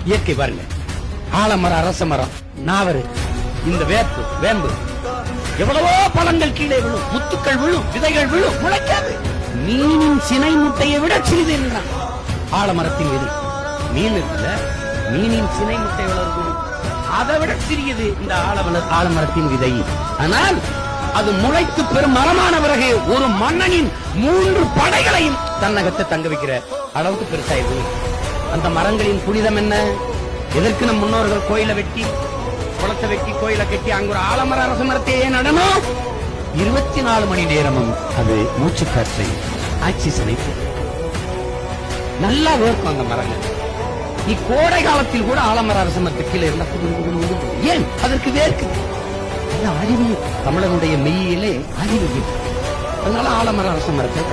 இயற்கை பாருங்க, ஆலமர, அரச மரம், நாவரு, இந்த வேம்பு, எவ்வளவோ பழங்கள் கீழே விழும், முத்துக்கள் விழும், விதைகள் விழும், முளைக்காது. மீனின் சினை முட்டையை விட சிறிது என்றான் ஆலமரத்தின் விதை. மீன் இருக்குல்ல, மீனின் சினை முட்டை வளர்க்கும், அதை விட சிறியது இந்த ஆலமரத்தின் விதை. ஆனால் அது முளைத்து பெரும் மரமான பிறகு ஒரு மன்னனின் 3 படைகளையும் தன்னகத்தை தங்க வைக்கிற அளவுக்கு பெருசாயிது. அந்த மரங்களின் புனிதம் என்ன? எதற்கு நம் முன்னோர்கள் கோயிலை வெட்டி, குளத்தை வெட்டி, கோயிலை கட்டி அங்க ஒரு ஆலமர, அரச மரத்தையே நடனம் 24 மணி நேரமும் அது மூச்சு காற்றை ஆக்சிஜனை நல்லா வேர்க்கும் அந்த மரங்கள். கோடை காலத்தில் கூட ஆலமர, அரச மரத்துக்கு கீழே இருந்தா ஏன் அதற்கு வேர்க்கு அறிவு. தமிழனுடைய மெய்யிலே அறிவு. அதனால ஆலமர, அரச மரத்தை